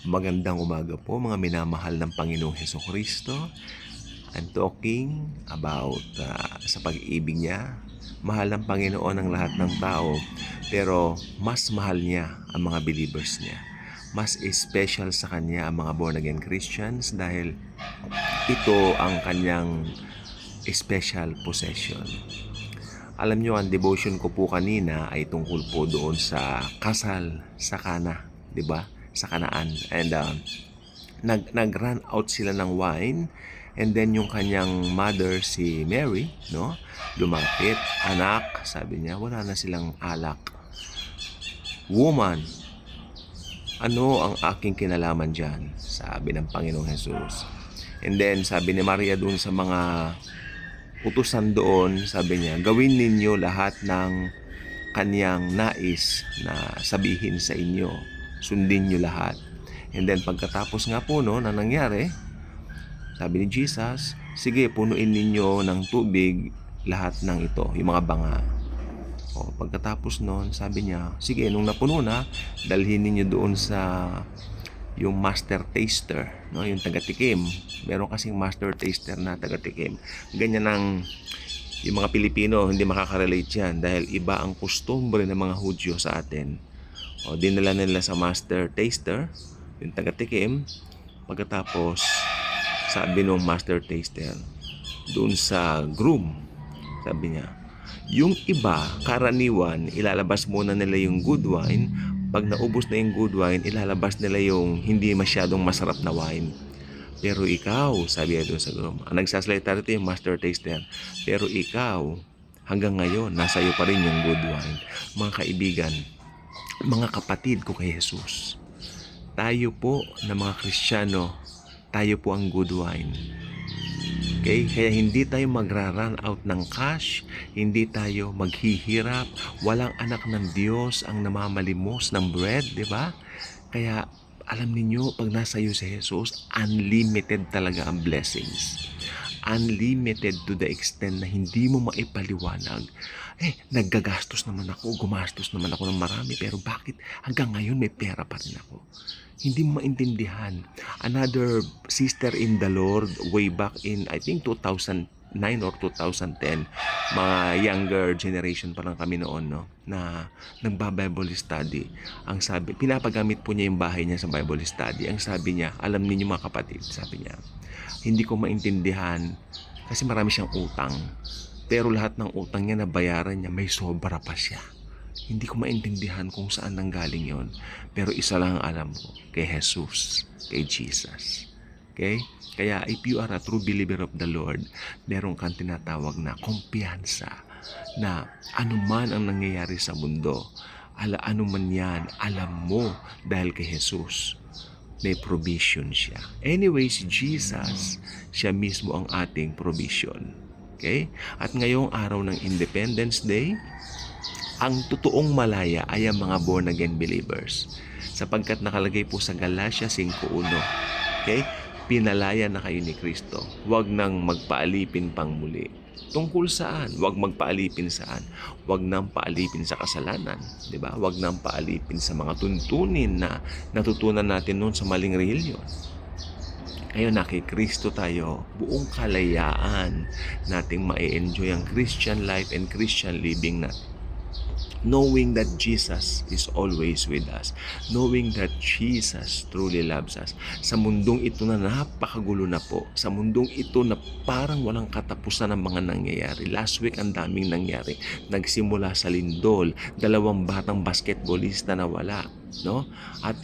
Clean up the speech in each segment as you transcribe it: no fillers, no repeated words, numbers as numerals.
Magandang umaga po mga minamahal ng Panginoong Hesukristo. I'm talking about sa pag-ibig niya. Mahal ng Panginoon ang lahat ng tao, pero mas mahal niya ang mga believers niya. Mas special sa kanya ang mga born-again Christians dahil ito ang kanyang special possession. Alam niyo, ang devotion ko po kanina ay tungkol po doon sa kasal sa Kana, 'di ba? Sa Kanaan. And nag-run out sila ng wine, and then yung kanyang mother, si Mary, no? Lumapit, "Anak," sabi niya, "wala na silang alak." "Woman, ano ang aking kinalaman diyan?" sabi ng Panginoong Jesus. And then sabi ni Maria doon sa mga utusan doon, sabi niya, "Gawin ninyo lahat ng kanyang nais na sabihin sa inyo. Sundin niyo lahat." And then pagkatapos nga po no, na nangyari, sabi ni Jesus, "Sige, punuin ninyo ng tubig lahat ng ito, yung mga banga." O, pagkatapos noon, sabi niya, "Sige, nung napuno na, dalhin ninyo doon sa yung master taster, no, yung taga-tikim." Meron kasing master taster na taga-tikim. Ganyan ang yung mga Pilipino, hindi makaka-relate yan dahil iba ang kustumbre ng mga Hudyo sa atin. O, dinala nila sa master taster, yung taga-tikim. Pagkatapos, sabi nung master taster, doon sa groom, sabi niya, yung iba, karaniwan, ilalabas muna nila yung good wine. Pag naubos na yung good wine, ilalabas nila yung hindi masyadong masarap na wine. Pero ikaw, sabi niya doon sa groom, ang nagsasalita rito yung master taster, pero ikaw, hanggang ngayon, nasa iyo pa rin yung good wine. Mga kaibigan, mga kapatid ko kay Jesus, tayo po na mga Kristiyano, tayo po ang good wine. Okay? Kaya hindi tayo magra-run out ng cash, hindi tayo maghihirap, walang anak ng Diyos ang namamalimos ng bread, di ba? Kaya alam niyo, pag nasa iyo si Jesus, unlimited talaga ang blessings. Unlimited to the extent na hindi mo maipaliwanag. Naggagastos naman ako, gumastos naman ako ng marami, pero bakit hanggang ngayon may pera pa rin ako? Hindi mo maintindihan. Another sister in the Lord, way back in, I think 2009 or 2010, mga younger generation pa lang kami noon, no, na nagba-Bible study. Ang sabi, pinapagamit po niya yung bahay niya sa Bible study. Ang sabi niya, alam niyo mga kapatid, sabi niya, hindi ko maintindihan kasi marami siyang utang. Pero lahat ng utang niya na bayaran niya, may sobra pa siya. Hindi ko maintindihan kung saan nanggaling yon. Pero isa lang ang alam ko, kay Jesus, kay Jesus. Okay? Kaya if you are a true believer of the Lord, meron kang tinatawag na kumpiyansa na anuman ang nangyayari sa mundo, ano man yan, alam mo dahil kay Jesus, may provision siya. Anyways, Jesus, siya mismo ang ating provision. Okay? At ngayong araw ng Independence Day, ang totoong malaya ay ang mga born-again believers. Sapagkat nakalagay po sa Galatia 5:1. Okay? Pinalaya na kayo ni Kristo. Huwag nang magpaalipin pang muli. Tungkol saan? Huwag magpaalipin saan? Huwag nang paalipin sa kasalanan. Diba? Huwag nang paalipin sa mga tuntunin na natutunan natin noon sa maling relihiyon. Ngayon na kay Kristo tayo, buong kalayaan nating ma-enjoy ang Christian life and Christian living natin. Knowing that Jesus is always with us. Knowing that Jesus truly loves us. Sa mundong ito na napakagulo na po. Sa mundong ito na parang walang katapusan ng mga nangyayari. Last week ang daming nangyari. Nagsimula sa lindol. 2 batang basketballista na wala. No? At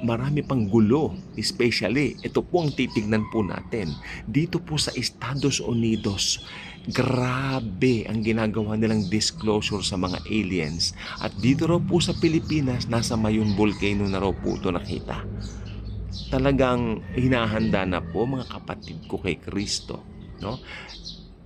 marami pang gulo. Especially, ito po ang titignan po natin. Dito po sa Estados Unidos, grabe ang ginagawa nilang disclosure sa mga aliens. At dito raw po sa Pilipinas, nasa Mayon Volcano na raw po ito nakita. Talagang hinahanda na po mga kapatid ko kay Kristo. No?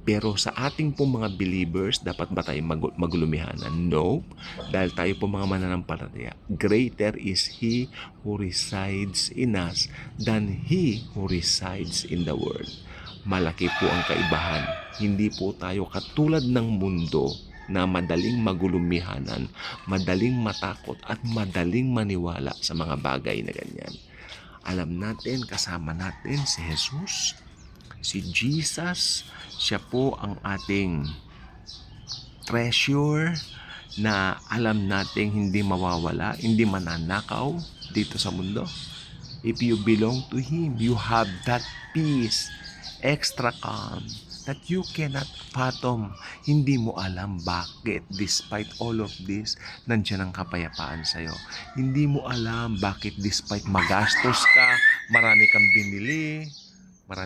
Pero sa ating po mga believers, dapat ba tayo maglumihanan? No. Dahil tayo po mga mananampalataya. Greater is He who resides in us than He who resides in the world. Malaki po ang kaibahan. Hindi po tayo katulad ng mundo na madaling magulumihanan, madaling matakot at madaling maniwala sa mga bagay na ganyan. Alam natin, kasama natin si Jesus, si Jesus. Siya po ang ating treasure na alam nating hindi mawawala, hindi mananakaw dito sa mundo. If you belong to Him, you have that peace, extra calm, that you cannot fathom. Hindi mo alam bakit despite all of this, nandiyan ang kapayapaan sa'yo. Hindi mo alam bakit despite magastos ka, marami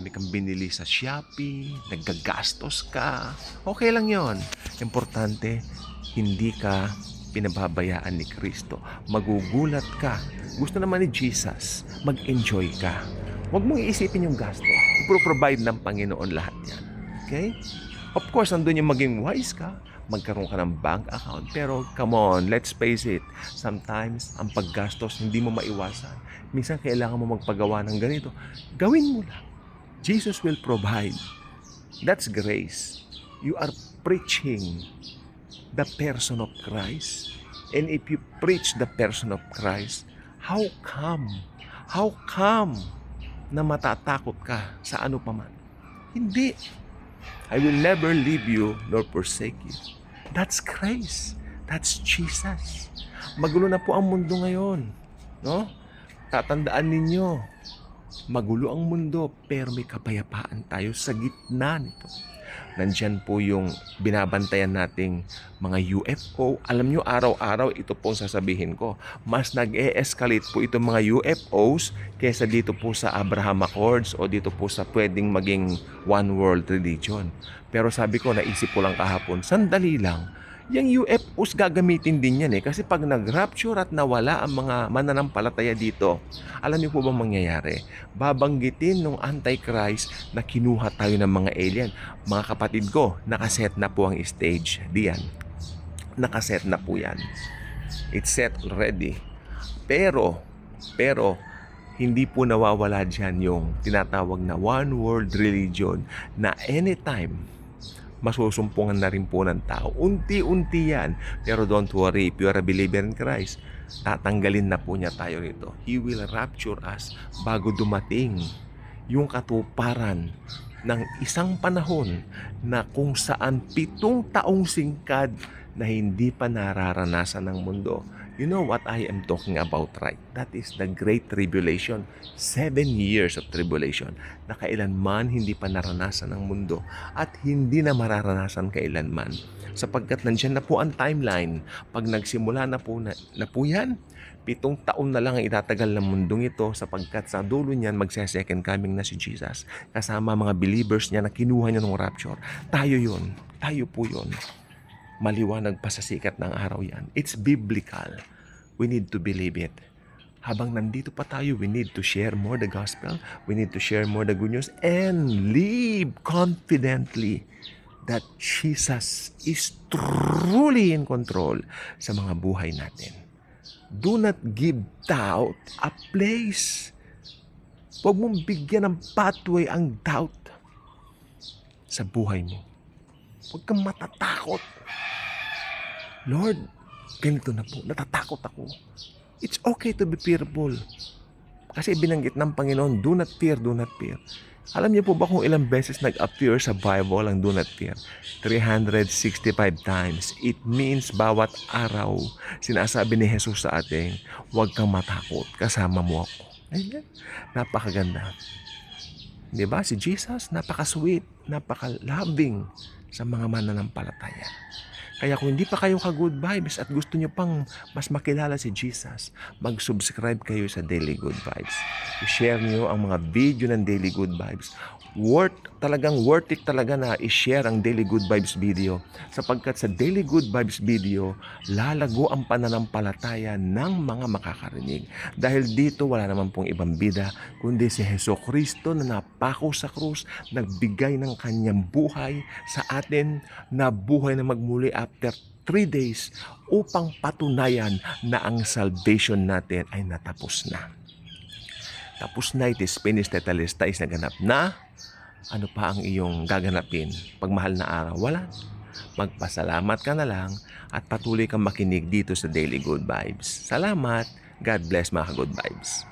kang binili sa Shopee, naggagastos ka. Okay lang yon. Importante, hindi ka pinababayaan ni Kristo. Magugulat ka. Gusto naman ni Jesus, mag-enjoy ka. Huwag mong iisipin yung gasto. I-provide ng Panginoon lahat yan. Okay? Of course, nandun yung maging wise ka. Magkaroon ka ng bank account. Pero, come on, let's face it. Sometimes, ang paggastos, hindi mo maiwasan. Minsan, kailangan mo magpagawa ng ganito. Gawin mo lang. Jesus will provide. That's grace. You are preaching the person of Christ. And if you preach the person of Christ, how come na matatakot ka sa ano paman? Hindi. I will never leave you nor forsake you. That's grace. That's Jesus. Magulo na po ang mundo ngayon. No? Tatandaan ninyo, magulo ang mundo pero may kapayapaan tayo sa gitna nito. Nandyan po yung binabantayan nating mga UFO. Alam nyo, araw-araw ito po sasabihin ko. Mas nag-e-escalate po itong mga UFOs kaysa dito po sa Abraham Accords o dito po sa pwedeng maging one world religion. Pero sabi ko, naisip ko lang kahapon, sandali lang. Yung UFOs gagamitin din yan kasi pag nag-rapture at nawala ang mga mananampalataya dito, alam niyo po bang mangyayari? Babanggitin ng Antichrist na kinuha tayo ng mga alien. Mga kapatid ko, nakaset na po ang stage. Diyan. Nakaset na po yan. It's set already. Pero, hindi po nawawala dyan yung tinatawag na one world religion na anytime masusumpungan na rin po ng tao. Unti-unti yan. Pero don't worry, if you are a believer in Christ, tatanggalin na po niya tayo rito. He will rapture us bago dumating yung katuparan ng isang panahon na kung saan 7 taong singkad na hindi pa nararanasan ng mundo. You know what I am talking about, right? That is the Great Tribulation. 7 years of tribulation na kailanman hindi pa naranasan ng mundo at hindi na mararanasan kailanman. Sapagkat nandyan na po ang timeline. Pag nagsimula na po yan, 7 taon na lang ang itatagal ng mundong ito sapagkat sa dulo niyan magse-second coming na si Jesus. Kasama mga believers niya na kinuha niya ng rapture. Tayo yun. Tayo po yun. Maliwanag pa sa sikat ng araw yan. It's biblical. We need to believe it. Habang nandito pa tayo, we need to share more the gospel. We need to share more the good news and live confidently that Jesus is truly in control sa mga buhay natin. Do not give doubt a place. Huwag mong bigyan ng pathway ang doubt sa buhay mo. Huwag kang matatakot. Lord, ganito na po. Natatakot ako. It's okay to be fearful. Kasi binanggit ng Panginoon, do not fear, do not fear. Alam niyo po ba kung ilang beses nag-appear sa Bible ang do not fear? 365 times. It means bawat araw, sinasabi ni Jesus sa atin, huwag kang matakot, kasama mo ako. Ayan. Napakaganda. Diba? Si Jesus, napaka-sweet, napaka-loving sa mga mananampalataya. Kaya kung hindi pa kayo ka-good vibes at gusto nyo pang mas makilala si Jesus, mag-subscribe kayo sa Daily Good Vibes. I-share nyo ang mga video ng Daily Good Vibes. Talagang worth it talaga na i-share ang Daily Good Vibes video sapagkat sa Daily Good Vibes video, lalago ang pananampalataya ng mga makakarinig. Dahil dito wala naman pong ibang bida kundi si Jesucristo na napako sa krus, nagbigay ng kanyang buhay sa atin na buhay na magmuli after 3 days upang patunayan na ang salvation natin ay natapos na. Tapos na, it is finished, tetelestai, naganap na. Ano pa ang iyong gaganapin pag mahal na araw? Wala. Magpasalamat ka na lang at patuloy kang makinig dito sa Daily Good Vibes. Salamat. God bless mga Good Vibes.